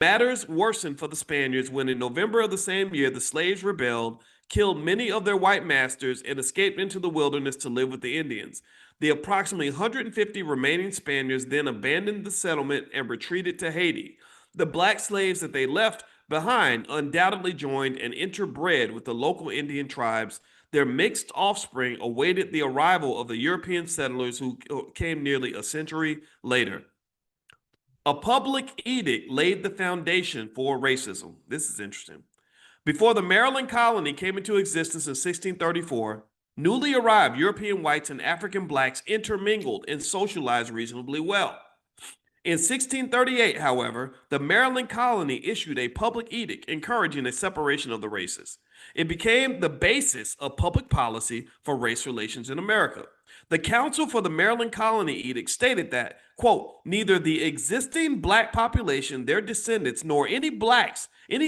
Matters worsened for the Spaniards when in November of the same year, the slaves rebelled, killed many of their white masters, and escaped into the wilderness to live with the Indians. The approximately 150 remaining Spaniards then abandoned the settlement and retreated to Haiti. The black slaves that they left behind undoubtedly joined and interbred with the local Indian tribes. Their mixed offspring awaited the arrival of the European settlers who came nearly a century later. A public edict laid the foundation for racism. This is interesting. Before the Maryland colony came into existence in 1634, newly arrived European whites and African blacks intermingled and socialized reasonably well. In 1638, however, the Maryland colony issued a public edict encouraging a separation of the races. It became the basis of public policy for race relations in America. The Council for the Maryland Colony Edict stated that, quote, neither the existing black population, their descendants, nor any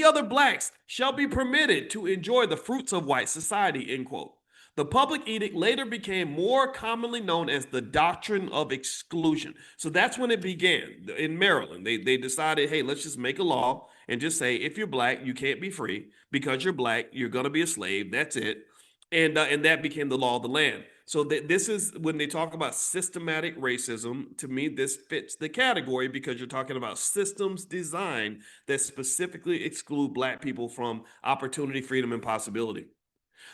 other blacks shall be permitted to enjoy the fruits of white society, end quote. The public edict later became more commonly known as the Doctrine of Exclusion. So that's when it began in Maryland. They decided, hey, let's just make a law and just say, if you're black, you can't be free. Because you're black, you're going to be a slave. That's it. And that became the law of the land. So this is when they talk about systematic racism. To me, this fits the category because you're talking about systems designed that specifically exclude black people from opportunity, freedom, and possibility.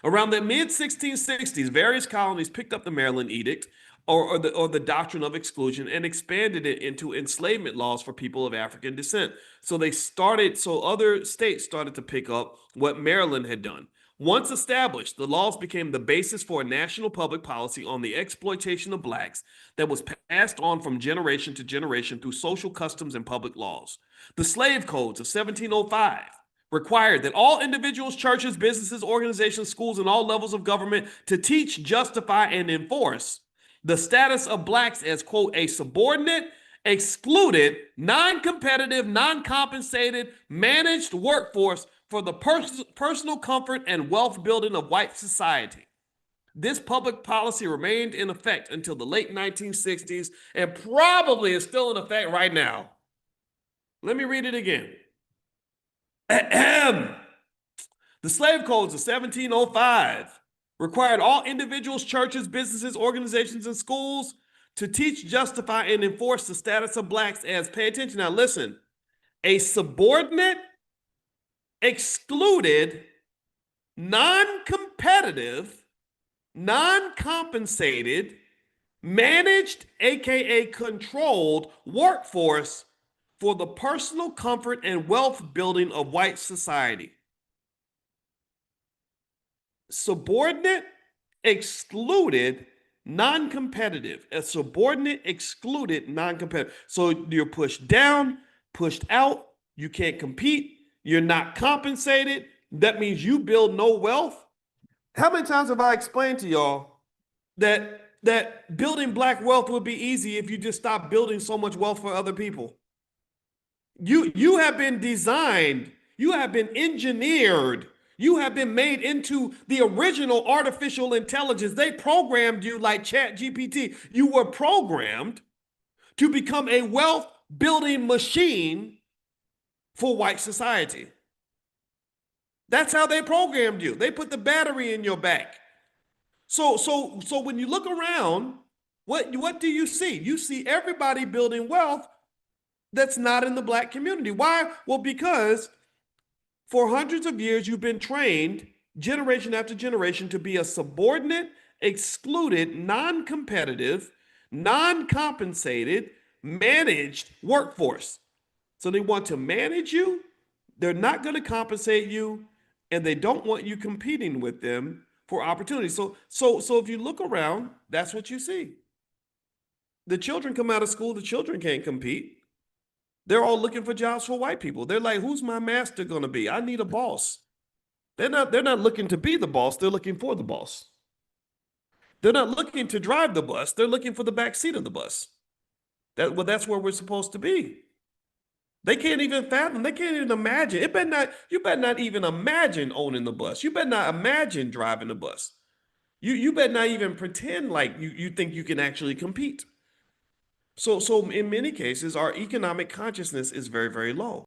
Around the mid-1660s, various colonies picked up the Maryland Edict or the Doctrine of Exclusion and expanded it into enslavement laws for people of African descent. So other states started to pick up what Maryland had done. Once established, the laws became the basis for a national public policy on the exploitation of blacks that was passed on from generation to generation through social customs and public laws. The slave codes of 1705 required that all individuals, churches, businesses, organizations, schools, and all levels of government to teach, justify, and enforce the status of blacks as, quote, a subordinate, excluded, non-competitive, non-compensated, managed workforce for the personal comfort and wealth building of white society. This public policy remained in effect until the late 1960s and probably is still in effect right now. Let me read it again. The slave codes of 1705 required all individuals, churches, businesses, organizations, and schools to teach, justify, and enforce the status of blacks as, pay attention now, listen, a subordinate, excluded, non-competitive, non-compensated, managed, aka controlled workforce for the personal comfort and wealth building of white society. Subordinate, excluded, non-competitive. A subordinate, excluded, non-competitive. So you're pushed down, pushed out, you can't compete, you're not compensated. That means you build no wealth. How many times have I explained to y'all that building black wealth would be easy if you just stop building so much wealth for other people? You have been designed, you have been engineered, you have been made into the original artificial intelligence. They programmed you like ChatGPT. You were programmed to become a wealth building machine for white society. That's how they programmed you. They put the battery in your back. So when you look around, what do you see? You see everybody building wealth that's not in the black community. Why? Well, because for hundreds of years, you've been trained generation after generation to be a subordinate, excluded, non-competitive, non-compensated, managed workforce. So they want to manage you. They're not going to compensate you, and they don't want you competing with them for opportunities. So if you look around, that's what you see. The children come out of school, the children can't compete. They're all looking for jobs for white people. They're like, who's my master going to be? I need a boss. They're not looking to be the boss. They're looking for the boss. They're not looking to drive the bus. They're looking for the back seat of the bus. That's where we're supposed to be. They can't even fathom. They can't even imagine. You better not even imagine owning the bus. You better not imagine driving the bus. You better not even pretend like you think you can actually compete. So in many cases, our economic consciousness is very, very low.